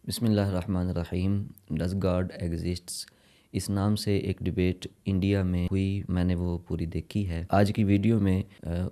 بسم اللہ الرحمن الرحیم۔ ڈز گاڈ ایگزسٹس، اس نام سے ایک ڈبیٹ انڈیا میں ہوئی، میں نے وہ پوری دیکھی ہے۔ آج کی ویڈیو میں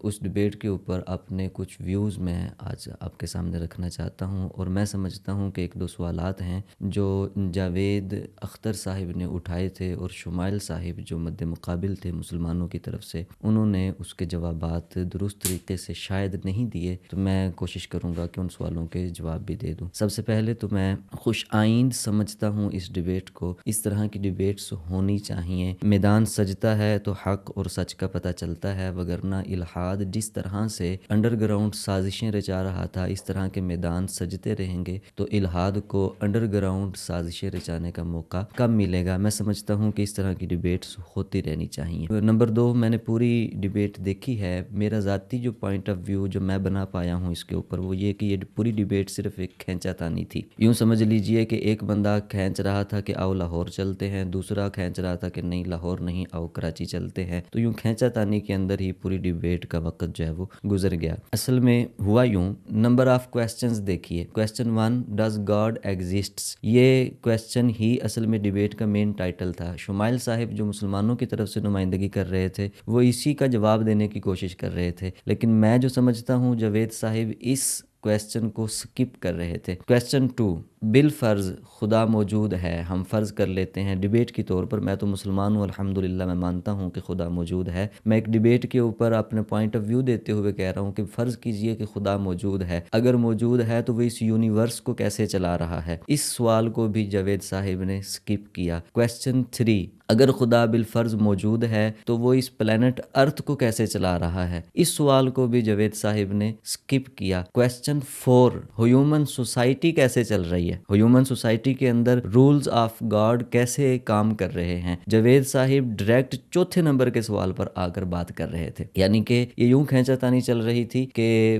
اس ڈبیٹ کے اوپر اپنے کچھ ویوز میں آج آپ کے سامنے رکھنا چاہتا ہوں، اور میں سمجھتا ہوں کہ ایک دو سوالات ہیں جو جاوید اختر صاحب نے اٹھائے تھے اور شمائل صاحب جو مد مقابل تھے مسلمانوں کی طرف سے، انہوں نے اس کے جوابات درست طریقے سے شاید نہیں دیے، تو میں کوشش کروں گا کہ ان سوالوں کے جواب بھی دے دوں۔ سب سے پہلے تو میں خوش آئند سمجھتا ہوں اس ڈبیٹ کو، اس طرح کی ڈبیٹس ہونی چاہیے۔ میدان سجتا ہے تو حق اور سچ کا پتہ چلتا ہے، وگرنہ الحاد جس طرح سے انڈر گراؤنڈ سازشیں رچا رہا تھا، اس طرح کے میدان سجتے رہیں گے تو الحاد کو انڈر گراؤنڈ سازشیں رچانے کا موقع کب ملے گا۔ میں سمجھتا ہوں کہ اس طرح کی ڈبیٹس ہوتی رہنی چاہیے۔ نمبر دو، میں نے پوری ڈبیٹ دیکھی ہے۔ میرا ذاتی جو پوائنٹ آف ویو جو میں بنا پایا ہوں اس کے اوپر، وہ یہ کہ یہ پوری ڈبیٹ صرف ایک کھینچا تانی تھی۔ یوں سمجھ لیجئے کہ ایک بندہ کھینچ رہا تھا کہ آؤ لاہور چلتے ہیں، دوسرا کھینچ رہا تھا کہ نہیں لاہور نہیں، آؤ کراچی چلتے ہیں۔ تو یوں کھینچا تانی کے اندر ہی پوری ڈبیٹ کا وقت جو ہے وہ گزر گیا۔ اصل میں ہوا یوں، نمبر آف کویسچنز دیکھیے۔ کویسچن 1، ڈز گاڈ ایگزسٹس، یہ کویسچن ہی اصل میں ڈبیٹ کا مین ٹائٹل تھا۔ شمائل صاحب جو مسلمانوں کی طرف سے نمائندگی کر رہے تھے، وہ اسی کا جواب دینے کی کوشش کر رہے تھے، لیکن میں جو سمجھتا ہوں جاوید صاحب اس کویسچن کو سکپ کر رہے تھے۔ کویسچن 2، بالفرض خدا موجود ہے، ہم فرض کر لیتے ہیں ڈبیٹ کی طور پر، میں تو مسلمان ہوں الحمدللہ، میں مانتا ہوں کہ خدا موجود ہے۔ میں ایک ڈبیٹ کے اوپر اپنے پوائنٹ آف ویو دیتے ہوئے کہہ رہا ہوں کہ فرض کیجئے کہ خدا موجود ہے، اگر موجود ہے تو وہ اس یونیورس کو کیسے چلا رہا ہے؟ اس سوال کو بھی جاوید صاحب نے سکپ کیا۔ کویسچن 3، اگر خدا بالفرض موجود ہے تو وہ اس پلانٹ ارتھ کو کیسے چلا رہا ہے؟ اس سوال کو بھی جاوید صاحب نے سکپ کیا۔ کویسچن 4، ہیومن سوسائٹی کیسے چل رہی ہے؟ ہیومن سوسائٹی کے اندر رولز آف گاڈ کیسے کام کر رہے ہیں؟ جاوید صاحب ڈائریکٹ چوتھے نمبر کے سوال پر آ کر بات کر رہے تھے، یعنی کہ یہ یوں کھینچا تانی چل رہی تھی کہ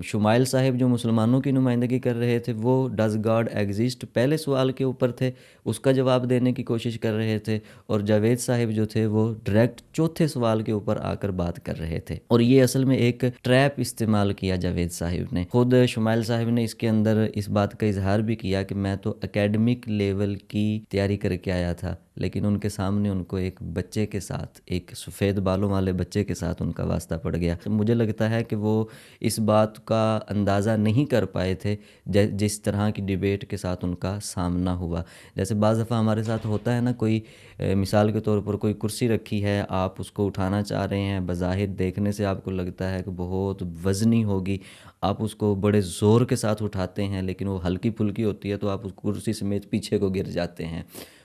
شمائل صاحب جو مسلمانوں کی نمائندگی کر رہے تھے، وہ ڈز گاڈ ایگزسٹ پہلے سوال کے اوپر تھے، اس کا جواب دینے کی کوشش کر رہے تھے، اور جاوید صاحب جو تھے وہ ڈائریکٹ چوتھے سوال کے اوپر آ کر بات کر رہے تھے، اور یہ اصل میں ایک ٹریپ استعمال کیا جاوید صاحب نے۔ خود شمائل صاحب نے اس کے اندر اس بات کا اظہار بھی کیا کہ میں تو اکیڈمک لیول کی تیاری کر کے آیا تھا، لیکن ان کے سامنے ان کو ایک بچے کے ساتھ، ایک سفید بالوں والے بچے کے ساتھ ان کا واسطہ پڑ گیا۔ مجھے لگتا ہے کہ وہ اس بات کا اندازہ نہیں کر پائے تھے جس طرح کی ڈیبیٹ کے ساتھ ان کا سامنا ہوا۔ جیسے بعض دفعہ ہمارے ساتھ ہوتا ہے نا، کوئی مثال کے طور پر کوئی کرسی رکھی ہے، آپ اس کو اٹھانا چاہ رہے ہیں، بظاہر دیکھنے سے آپ کو لگتا ہے کہ بہت وزنی ہوگی، آپ اس کو بڑے زور کے ساتھ اٹھاتے ہیں، لیکن وہ ہلکی پھلکی ہوتی ہے تو آپ اس کرسی سمیت پیچھے کو گر جاتے ہیں۔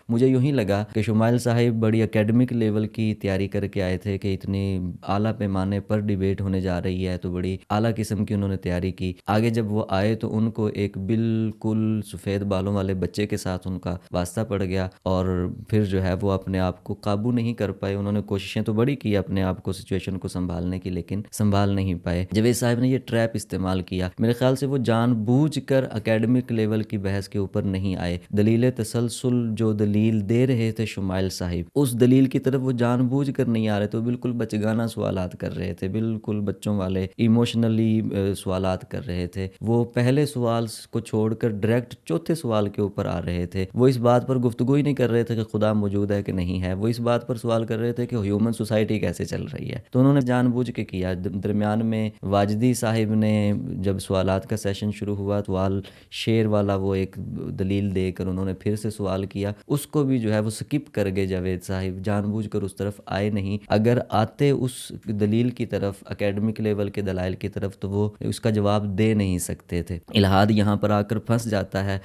مجھے یوں ہی لگا کہ شمائل صاحب بڑی اکیڈمک لیول کی تیاری کر کے آئے تھے کہ اتنی اعلیٰ پیمانے پر ڈیبیٹ ہونے جا رہی ہے، تو بڑی اعلیٰ قسم کی انہوں نے تیاری کی۔ آگے جب وہ آئے تو ان کو ایک بالکل سفید بالوں والے بچے کے ساتھ ان کا واسطہ پڑ گیا، اور پھر جو ہے وہ اپنے آپ کو قابو نہیں کر پائے۔ انہوں نے کوششیں تو بڑی کی اپنے آپ کو، سچویشن کو سنبھالنے کی، لیکن سنبھال نہیں پائے۔ جاوید صاحب نے یہ ٹریپ استعمال کیا۔ میرے خیال سے وہ جان بوجھ کر اکیڈمک لیول کی بحث کے اوپر نہیں آئے۔ دلیل تسلسل جو دلیل دے رہے تھے شمائل صاحب، اس دلیل کی طرف وہ جان بوجھ کر نہیں آ رہے تھے، وہ بالکل بچگانہ سوالات کر رہے تھے، بالکل بچوں والے ایموشنلی سوالات کر رہے تھے۔ وہ پہلے سوال کو چھوڑ کر ڈائریکٹ چوتھے سوال کے اوپر آ رہے تھے۔ وہ اس بات پر گفتگو ہی نہیں کر رہے تھے کہ خدا موجود ہے کہ نہیں ہے، وہ اس بات پر سوال کر رہے تھے کہ ہیومن سوسائٹی کیسے چل رہی ہے۔ تو انہوں نے جان بوجھ کے کیا۔ درمیان میں واجدی صاحب نے جب سوالات کا سیشن شروع ہوا، سوال شیر والا وہ ایک دلیل دے کر انہوں نے پھر سے سوال کیا، اس کو بھی جو ہے وہ سکپ کر گئے جاوید صاحب، جان بوجھ کر اس طرف آئے نہیں۔ اگر آتے اس دلیل کی طرف، اکیڈمک لیول کے دلائل کی طرف، تو وہ اس کا جواب دے نہیں سکتے تھے۔ الہاد یہاں پر آ کر پھنس جاتا ہے۔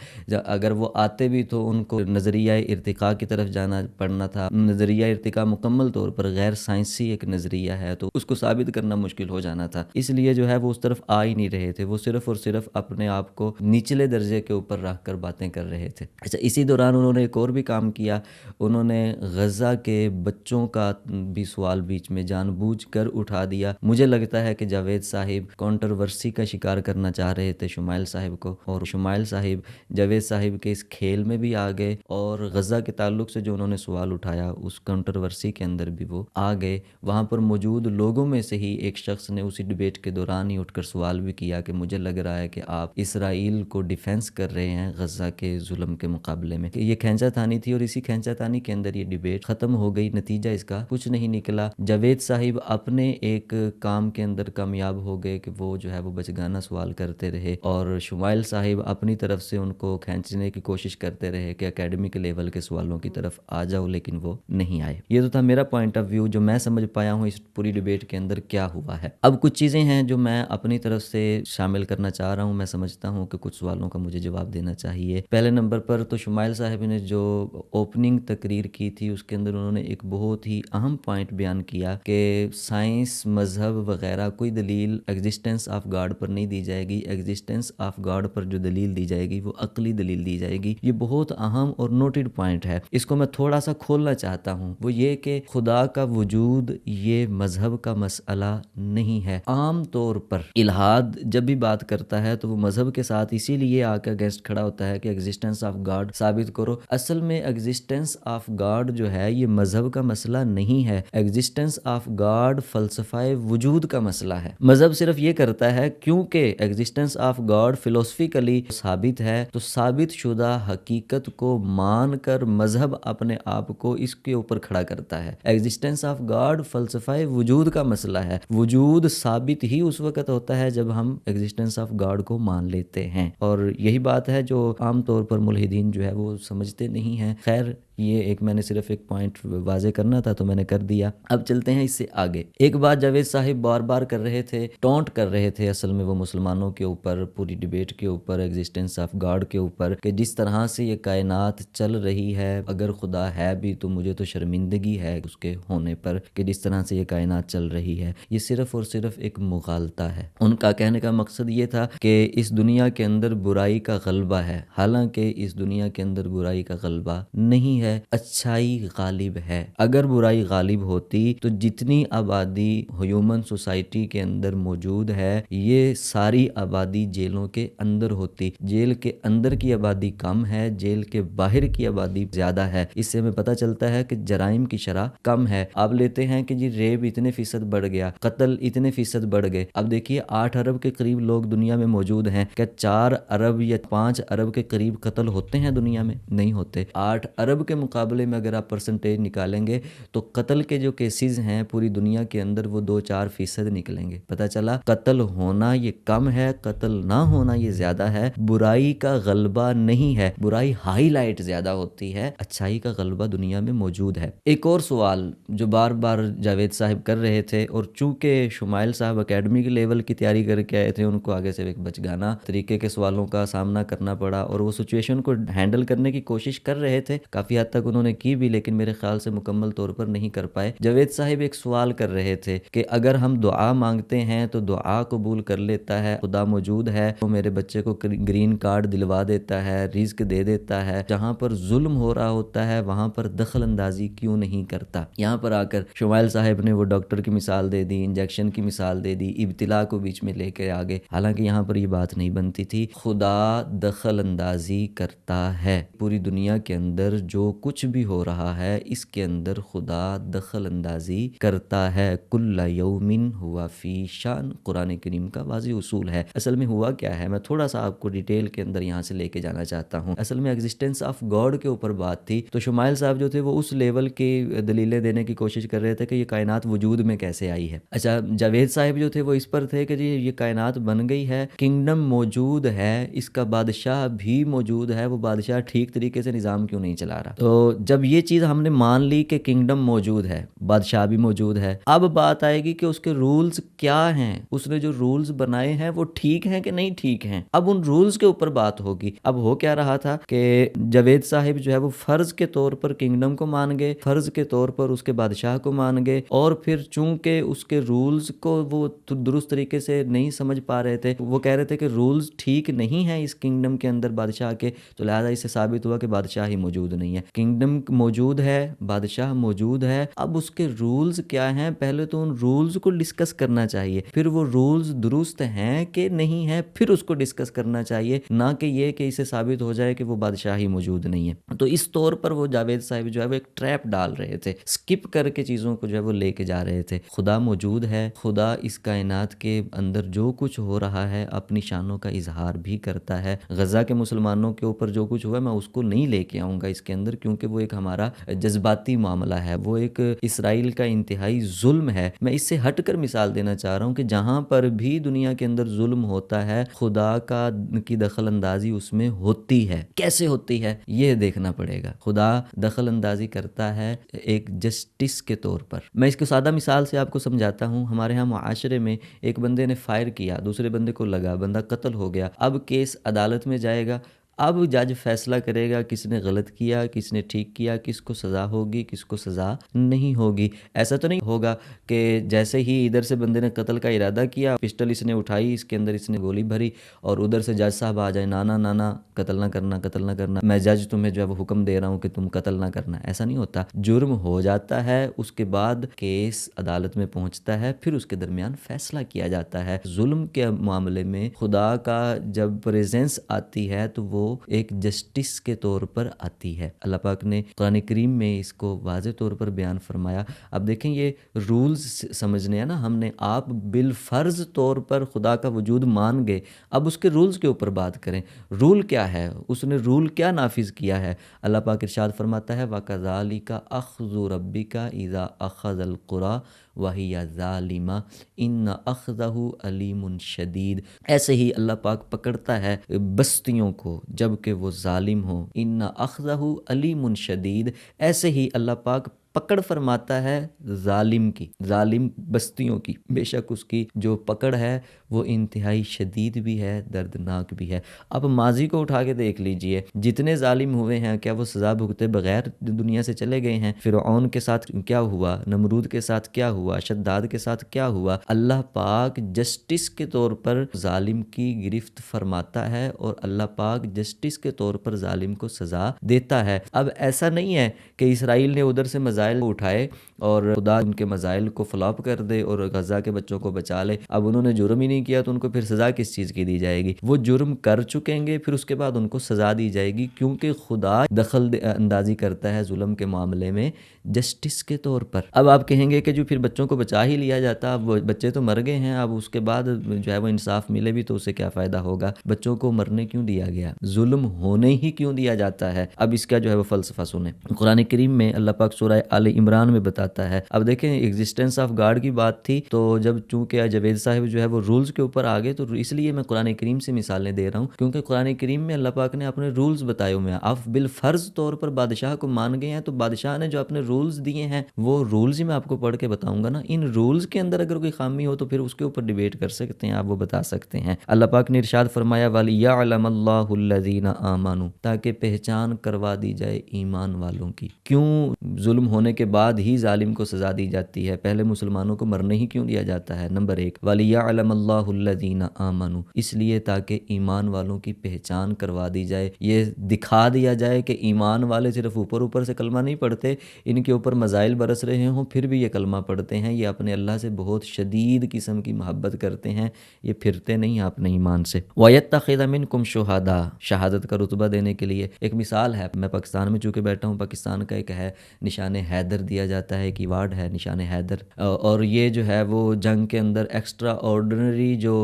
اگر وہ آتے بھی تو ان کو نظریہ ارتقاء کی طرف جانا پڑنا تھا۔ نظریہ ارتقاء مکمل طور پر غیر سائنسی ایک نظریہ ہے، تو اس کو ثابت کرنا مشکل ہو جانا تھا، اس لیے جو ہے وہ اس طرف آ ہی نہیں رہے تھے۔ وہ صرف اور صرف اپنے آپ کو نچلے درجے کے اوپر رکھ کر باتیں کر رہے تھے۔ اچھا، اسی دوران انہوں نے ایک اور بھی کام کیا، انہوں نے غزہ کے بچوں کا بھی سوال بیچ میں جان بوجھ کر اٹھا دیا۔ مجھے لگتا ہے کہ جاوید صاحب کنٹروورسی کا شکار کرنا چاہ رہے تھے شمائل صاحب کو، اور شمائل صاحب جاوید صاحب کے اس کھیل میں بھی آ گئے، اور غزہ کے تعلق سے جو انہوں نے سوال اٹھایا اس کنٹروورسی کے اندر بھی وہ آ گئے۔ وہاں پر موجود لوگوں میں سے ہی ایک شخص نے اسی ڈیبیٹ کے دوران ہی اٹھ کر سوال بھی کیا کہ مجھے لگ رہا ہے کہ آپ اسرائیل کو ڈیفینس کر رہے ہیں غزہ کے ظلم کے مقابلے میں۔ یہ کھینچا تانی تھی، اور اسی کھینچا تانی کے اندر یہ ڈیبیٹ ختم ہو گئی، نتیجہ اس کا کچھ نہیں نکلا۔ جاوید صاحب اپنے ایک کام کے اندر کامیاب ہو گئے کہ وہ جو ہے وہ بچگانہ سوال کرتے رہے، اور شمائل صاحب اپنی طرف سے ان کو کھینچنے کی کوشش کرتے رہے کہ اکیڈمک لیول کے سوالوں کی طرف آ جاؤ، لیکن وہ نہیں آئے۔ یہ تو تھا میرا پوائنٹ آف ویو جو میں سمجھ پایا ہوں اس پوری ڈیبیٹ کے اندر کیا ہوا ہے۔ اب کچھ چیزیں ہیں جو میں اپنی طرف سے شامل کرنا چاہ رہا ہوں۔ میں سمجھتا ہوں کہ کچھ سوالوں کا مجھے جواب دینا چاہیے۔ پہلے نمبر پر تو شمائل صاحب نے جو اوپننگ تقریر کی تھی اس کے اندر انہوں نے ایک بہت ہی اہم پوائنٹ بیان کیا کہ سائنس، مذہب وغیرہ کوئی دلیل ایگزسٹنس آف گاڈ پر نہیں دی جائے گی، ایگزسٹنس آف گاڈ پر جو دلیل دی جائے گی وہ عقلی دلیل دی جائے گی۔ یہ بہت اہم اور نوٹڈ پوائنٹ ہے، اس کو میں تھوڑا سا کھولنا چاہتا ہوں۔ وہ یہ کہ خدا کا وجود یہ مذہب کا مسئلہ نہیں ہے۔ عام طور پر الہاد جب بھی بات کرتا ہے تو وہ مذہب کے ساتھ اسی لیے آ کے اگینسٹ کھڑا ہوتا ہے کہ ایگزسٹنس آف گاڈ ثابت کرو۔ اصل میں ایگزسٹنس آف گاڈ جو ہے یہ مذہب کا مسئلہ نہیں ہے، ایگزسٹنس آف گاڈ فلسفہ وجود کا مسئلہ ہے۔ مذہب صرف یہ کرتا ہے کیونکہ ایگزسٹنس آف گاڈ فلسفیکلی ثابت ہے تو ثابت شدہ حقیقت کو مان کر مذہب اپنے آپ کو اس کے اوپر کھڑا کرتا ہے۔ ایگزسٹنس آف گاڈ فلسفہ وجود کا مسئلہ ہے۔ وجود ثابت ہی اس وقت ہوتا ہے جب ہم ایگزسٹنس آف گاڈ کو مان لیتے ہیں، اور یہی بات ہے جو عام طور پر ملحدین جو ہے وہ سمجھتے نہیں ہیں۔ خیر یہ ایک میں نے صرف ایک پوائنٹ واضح کرنا تھا تو میں نے کر دیا۔ اب چلتے ہیں اس سے آگے۔ ایک بات جاوید صاحب بار بار کر رہے تھے، ٹونٹ کر رہے تھے اصل میں وہ مسلمانوں کے اوپر، پوری ڈیبیٹ کے اوپر، ایگزسٹنس آف گاڈ کے اوپر، کہ جس طرح سے یہ کائنات چل رہی ہے اگر خدا ہے بھی تو مجھے تو شرمندگی ہے اس کے ہونے پر کہ جس طرح سے یہ کائنات چل رہی ہے۔ یہ صرف اور صرف ایک مغالطہ ہے۔ ان کا کہنے کا مقصد یہ تھا کہ اس دنیا کے اندر برائی کا غلبہ ہے، حالانکہ اس دنیا کے اندر برائی کا غلبہ نہیں ہے، اچھائی غالب ہے۔ اگر برائی غالب ہوتی تو جتنی آبادی ہیومن سوسائٹی کے اندر موجود ہے یہ ساری آبادی جیلوں کے اندر ہوتی۔ جیل کے اندر کی آبادی کم ہے، جیل کے باہر کی آبادی زیادہ ہے۔ اس سے ہمیں پتہ چلتا ہے کہ جرائم کی شرح کم ہے۔ آپ لیتے ہیں کہ جی ریپ اتنے فیصد بڑھ گیا، قتل اتنے فیصد بڑھ گئے۔ اب دیکھیے 8 ارب کے قریب لوگ دنیا میں موجود ہیں، کیا 4 ارب یا 5 ارب کے قریب قتل ہوتے ہیں دنیا میں؟ نہیں ہوتے۔ 8 ارب کے مقابلے میں اگر آپ پرسنٹیج نکالیں گے تو قتل کے جو کیسز ہیں پوری دنیا کے اندر وہ 2-4% نکلیں گے۔ پتہ چلا قتل ہونا یہ کم ہے، قتل نہ ہونا یہ زیادہ ہے۔ برائی کا غلبہ نہیں ہے، برائی ہائی لائٹ زیادہ ہوتی ہے، اچھائی کا غلبہ دنیا میں موجود ہے۔ ایک اور سوال جو بار بار جاوید صاحب کر رہے تھے، اور چونکہ شمائل صاحب اکیڈمی کے لیول کی تیاری کر کے آئے تھے ان کو آگے سے ایک بچگانہ طریقے کے سوالوں کا سامنا کرنا پڑا، اور وہ سچویشن کو ہینڈل کرنے کی کوشش کر رہے تھے، کافی حد تک انہوں نے کی بھی، لیکن میرے خیال سے مکمل طور پر نہیں کر پائے۔ جاوید صاحب ایک سوال کر رہے تھے کہ اگر ہم دعا مانگتے ہیں تو دعا قبول کر لیتا ہے، خدا موجود ہے وہ میرے بچے کو گرین کارڈ دلوا دیتا ہے، رزق دے دیتا ہے، جہاں پر ظلم ہو رہا ہوتا ہے وہاں پر دخل اندازی کیوں نہیں کرتا؟ یہاں پر آ کر شمائل صاحب نے وہ ڈاکٹر کی مثال دے دی، انجیکشن کی مثال دے دی، ابتلا کو بیچ میں لے کے آگے، حالانکہ یہاں پر یہ بات نہیں بنتی تھی۔ خدا دخل اندازی کرتا ہے، پوری دنیا کے اندر جو کچھ بھی ہو رہا ہے اس کے اندر خدا دخل اندازی کرتا ہے۔ کل یوم ہوا فی شان، قرآن کریم کا واضح اصول ہے۔ اصل میں ہوا کیا ہے، میں تھوڑا سا آپ کو ڈیٹیل کے اندر یہاں سے لے کے جانا چاہتا ہوں۔ اصل میں ایگزسٹنس آف گاڈ کے اوپر بات تھی، تو شمائل صاحب جو تھے وہ اس لیول کی دلیلیں دینے کی کوشش کر رہے تھے کہ یہ کائنات وجود میں کیسے آئی ہے۔ اچھا جاوید صاحب جو تھے وہ اس پر تھے کہ جی یہ کائنات بن گئی ہے، کنگڈم موجود ہے، اس کا بادشاہ بھی موجود ہے، وہ بادشاہ ٹھیک طریقے سے نظام کیوں نہیں چلا رہا؟ تو جب یہ چیز ہم نے مان لی کہ کنگڈم موجود ہے، بادشاہ بھی موجود ہے، اب بات آئے گی کہ اس کے رولز کیا ہیں، اس نے جو رولز بنائے ہیں وہ ٹھیک ہیں کہ نہیں ٹھیک ہیں۔ اب ان رولز کے اوپر بات ہوگی۔ اب ہو کیا رہا تھا کہ جاوید صاحب جو ہے وہ فرض کے طور پر کنگڈم کو مان گئے، فرض کے طور پر اس کے بادشاہ کو مان گئے، اور پھر چونکہ اس کے رولز کو وہ درست طریقے سے نہیں سمجھ پا رہے تھے، وہ کہہ رہے تھے کہ رولز ٹھیک نہیں ہیں اس کنگڈم کے اندر بادشاہ کے، تو لہٰذا اس سے ثابت ہوا کہ بادشاہ ہی موجود نہیں ہے۔ کنگڈم موجود ہے، بادشاہ موجود ہے، اب اس کے رولز کیا ہیں، پہلے تو ان رولز کو ڈسکس کرنا چاہیے، پھر وہ رولز درست ہیں کہ نہیں ہیں پھر اس کو ڈسکس کرنا چاہیے، نہ کہ یہ کہ اسے ثابت ہو جائے کہ وہ بادشاہ ہی موجود نہیں ہے۔ تو اس طور پر وہ جاوید صاحب جو ہے وہ ایک ٹریپ ڈال رہے تھے، سکپ کر کے چیزوں کو جو ہے وہ لے کے جا رہے تھے۔ خدا موجود ہے، خدا اس کائنات کے اندر جو کچھ ہو رہا ہے اپنی شانوں کا اظہار بھی کرتا ہے۔ غزہ کے مسلمانوں کے اوپر جو کچھ ہوا میں اس کو نہیں لے کے آؤں گا اس کے اندر، کیونکہ وہ ایک ہمارا جذباتی معاملہ ہے، وہ ایک اسرائیل کا انتہائی ظلم ہے۔ میں اس سے ہٹ کر مثال دینا چاہ رہا ہوں کہ جہاں پر بھی دنیا کے اندر ظلم ہوتا ہے خدا کی دخل اندازی اس میں ہوتی ہے۔ کیسے ہوتی ہے یہ دیکھنا پڑے گا۔ خدا دخل اندازی کرتا ہے ایک جسٹس کے طور پر۔ میں اس کو سادہ مثال سے آپ کو سمجھاتا ہوں۔ ہمارے ہاں معاشرے میں ایک بندے نے فائر کیا، دوسرے بندے کو لگا، بندہ قتل ہو گیا، اب کیس عدالت میں جائے گا، اب جج فیصلہ کرے گا کس نے غلط کیا، کس نے ٹھیک کیا، کس کو سزا ہوگی، کس کو سزا نہیں ہوگی۔ ایسا تو نہیں ہوگا کہ جیسے ہی ادھر سے بندے نے قتل کا ارادہ کیا، پسٹل اس نے اٹھائی، اس کے اندر اس نے گولی بھری اور ادھر سے جج صاحب آ جائے، نانا نانا قتل نہ کرنا، قتل نہ کرنا، میں جج تمہیں جو ہے وہ حکم دے رہا ہوں کہ تم قتل نہ کرنا۔ ایسا نہیں ہوتا، جرم ہو جاتا ہے، اس کے بعد کیس عدالت میں پہنچتا ہے، پھر اس کے درمیان فیصلہ کیا جاتا ہے۔ ظلم کے معاملے میں خدا کا جب پریزنس آتی ہے تو وہ ایک جسٹس کے طور پر آتی ہے۔ اللہ پاک نے قرآن کریم میں اس کو واضح طور پر بیان فرمایا۔ اب دیکھیں یہ رولز سمجھنے ہیں نا ہم نے، آپ بالفرض طور پر خدا کا وجود مان گئے، اب اس کے رولز کے اوپر بات کریں۔ رول کیا ہے، اس نے رول کیا نافذ کیا ہے؟ اللہ پاک ارشاد فرماتا ہے وَكَذَلِكَ أَخْذُ رَبِّكَ إِذَا أَخَذَ الْقُرَىٰ وَهِيَ ظَالِمَةٌ إِنَّ أَخْذَهُ أَلِيمٌ شَدِيدٌ۔ ایسے ہی اللہ پاک پکڑتا ہے بستیوں کو جب کہ وہ ظالم ہوں۔ إِنَّ أَخْذَهُ أَلِيمٌ شَدِيدٌ، ایسے ہی اللہ پاک پکڑ فرماتا ہے ظالم کی، ظالم بستیوں کی، بے شک اس کی جو پکڑ ہے وہ انتہائی شدید بھی ہے، دردناک بھی ہے۔ اب ماضی کو اٹھا کے دیکھ لیجئے، جتنے ظالم ہوئے ہیں کیا وہ سزا بھگتے بغیر دنیا سے چلے گئے ہیں؟ فرعون کے ساتھ کیا ہوا، نمرود کے ساتھ کیا ہوا، شداد کے ساتھ کیا ہوا؟ اللہ پاک جسٹس کے طور پر ظالم کی گرفت فرماتا ہے اور اللہ پاک جسٹس کے طور پر ظالم کو سزا دیتا ہے۔ اب ایسا نہیں ہے کہ اسرائیل نے ادھر سے مزائل اٹھائے اور خدا ان کے مزائل کو فلاپ کر دے اور غزہ کے بچوں کو بچا لے، اب انہوں نے جرم ہی نہیں کیا تو ان کو پھر سزا کس چیز کی دی جائے گی؟ وہ جرم کر چکیں گے، پھر اس کے بعد ان کو سزا دی جائے گی، کیونکہ خدا دخل اندازی کرتا ہے ظلم کے معاملے میں جسٹس کے طور پر۔ اب آپ کہیں گے کہ جو پھر بچوں کو بچا ہی لیا جاتا، اب وہ بچے تو مر گئے ہیں، اب اس کے بعد جو ہے وہ انصاف ملے بھی تو اسے کیا فائدہ ہوگا؟ بچوں کو مرنے کیوں دیا گیا؟ ظلم ہونے ہی کیوں دیا جاتا ہے؟ اب اس کا جو ہے وہ فلسفہ سنیں۔ قرآن کریم میں اللہ پاک سورہ آل عمران میں بتاتا ہے، اب دیکھیں ایگزسٹنس آف گاڈ کی بات تھی، تو جب چونکہ جاوید صاحب جو ہے وہ رولز کے اوپر آگے، تو اس لیے میں قرآن کریم سے مثالیں دے رہا ہوں، کیونکہ قرآن کریم میں اللہ پاک نے اپنے رولز بتائے ہوئے ہیں۔ آپ بالفرض طور پر بادشاہ کو مان گئے ہیں تو بادشاہ نے جو اپنے رولز دیے ہیں وہ رولز ہی میں آپ کو پڑھ کے بتاؤں گا نا۔ ان رولز کے اندر اگر کوئی خامی ہو تو پھر اس کے اوپر ڈیبیٹ کر سکتے ہیں، آپ وہ بتا سکتے ہیں۔ اللہ پاک نے ارشاد فرمایا وَلِيَعْلَمَ اللَّهُ الَّذِينَ آمَنُوا، تاکہ پہچان کروا دی جائے ایمان والوں کی۔ کیوں ظلم ہونے کے بعد ہی ظالم کو سزا دی جاتی ہے؟ پہلے مسلمانوں کو مرنے ہی کیوں دیا جاتا ہے؟ نمبر ایک، وَلِيَعْلَمَ اللَّهُ الَّذِينَ آمَنُوا، اس لیے تاکہ ایمان والوں کی پہچان کروا دی جائے، یہ دکھا دیا جائے کہ ایمان والے صرف اوپر اوپر سے کلمہ نہیں پڑھتے، ان کے اوپر مزائل برس رہے ہوں پھر بھی یہ کلمہ پڑھتے ہیں، یہ اپنے اللہ سے بہت شدید قسم کی محبت کرتے ہیں، یہ پھرتے نہیں اپنے ایمان سے۔ وَيَتَّخِذَ مِنْكُمْ شُهَدَاءَ، شہادت کا رتبہ دینے کے لیے ایک مثال ہے۔ میں پاکستان میں چونکہ بیٹھا ہوں، پاکستان کا ایک ہے نشان حیدر دیا جاتا ہے، ایک ایوارڈ ہے نشان حیدر، اور یہ جو ہے وہ جنگ کے اندر ایکسٹرا آرڈنری جو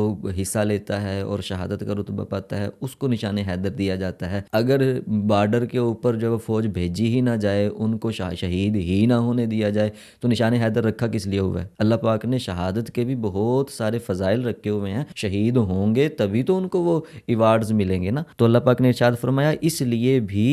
حصہ لیتا ہے اور شہادت کا رتبہ پاتا ہے اس کو نشان حیدر دیا جاتا ہے۔ اگر بارڈر کے اوپر جو فوج بھیجی ہی نہ جائے، ان کو شہید ہی نہ ہونے دیا جائے، تو نشان حیدر رکھا کس لیے ہوا ہے؟ اللہ پاک نے شہادت کے بھی بہت سارے فضائل رکھے ہوئے ہیں، شہید ہوں گے تبھی تو ان کو وہ ایوارڈز ملیں گے نا۔ تو اللہ پاک نے ارشاد فرمایا اس لیے بھی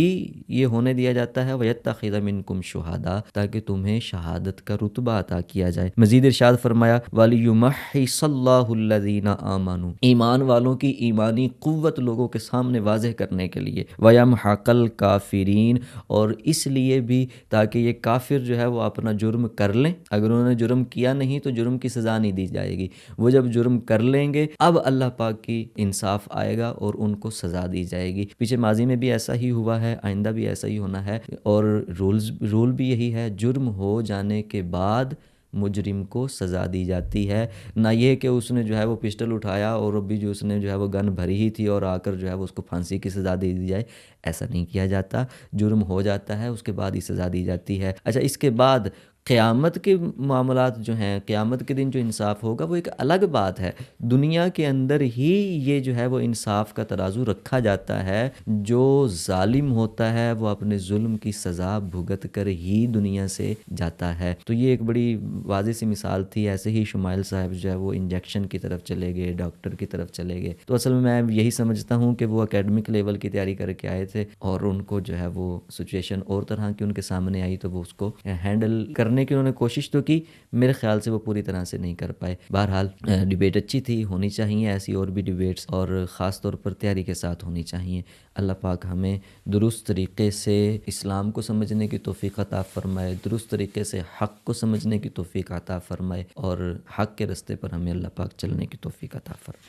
یہ ہونے دیا جاتا ہے وَيَتَّخِذَ مِنْكُمْ شُهَدَاءَ، گا تاکہ تمہیں شہادت کا رتبہ عطا کیا جائے۔ مزید ارشاد فرمایا وَلِيُمَحِّصَ اللَّهُ الَّذِينَ آمَنُوا، ایمان والوں کی ایمانی قوت لوگوں کے سامنے واضح کرنے کے لیے، وَيَمْحَقَ الْكَافِرِينَ، اور اس لیے بھی تاکہ یہ کافر جو ہے وہ اپنا جرم کر لیں۔ اگر انہوں نے جرم کیا نہیں تو جرم کی سزا نہیں دی جائے گی، وہ جب جرم کر لیں گے اب اللہ پاک کی انصاف آئے گا اور ان کو سزا دی جائے گی۔ پیچھے ماضی میں بھی ایسا ہی ہوا ہے، آئندہ بھی ایسا ہی ہونا ہے، اور رول بھی یہی ہے، جرم ہو جانے کے بعد مجرم کو سزا دی جاتی ہے، نہ یہ کہ اس نے جو ہے وہ پسٹل اٹھایا اور ابھی جو اس نے جو ہے وہ گن بھری ہی تھی اور آ کر جو ہے وہ اس کو پھانسی کی سزا دے دی جائے۔ ایسا نہیں کیا جاتا، جرم ہو جاتا ہے اس کے بعد ہی سزا دی جاتی ہے۔ اچھا، اس کے بعد قیامت کے معاملات جو ہیں، قیامت کے دن جو انصاف ہوگا وہ ایک الگ بات ہے۔ دنیا کے اندر ہی یہ جو ہے وہ انصاف کا ترازو رکھا جاتا ہے، جو ظالم ہوتا ہے وہ اپنے ظلم کی سزا بھگت کر ہی دنیا سے جاتا ہے۔ تو یہ ایک بڑی واضح سی مثال تھی۔ ایسے ہی شمائل صاحب جو ہے وہ انجیکشن کی طرف چلے گئے، ڈاکٹر کی طرف چلے گئے، تو اصل میں یہی سمجھتا ہوں کہ وہ اکیڈمک لیول کی تیاری کر کے آئے تھے اور ان کو جو ہے وہ سچویشن اور طرح کی ان کے سامنے آئی تو وہ اس کو ہینڈل کرنے کی انہوں نے کوشش تو کی، میرے خیال سے وہ پوری طرح سے نہیں کر پائے۔ بہرحال ڈیبیٹ اچھی تھی، ہونی چاہیے ایسی اور بھی ڈیبیٹس، اور خاص طور پر تیاری کے ساتھ ہونی چاہیے۔ اللہ پاک ہمیں درست طریقے سے اسلام کو سمجھنے کی توفیق عطا فرمائے، درست طریقے سے حق کو سمجھنے کی توفیق عطا فرمائے، اور حق کے رستے پر ہمیں اللہ پاک چلنے کی توفیق عطا فرمائے۔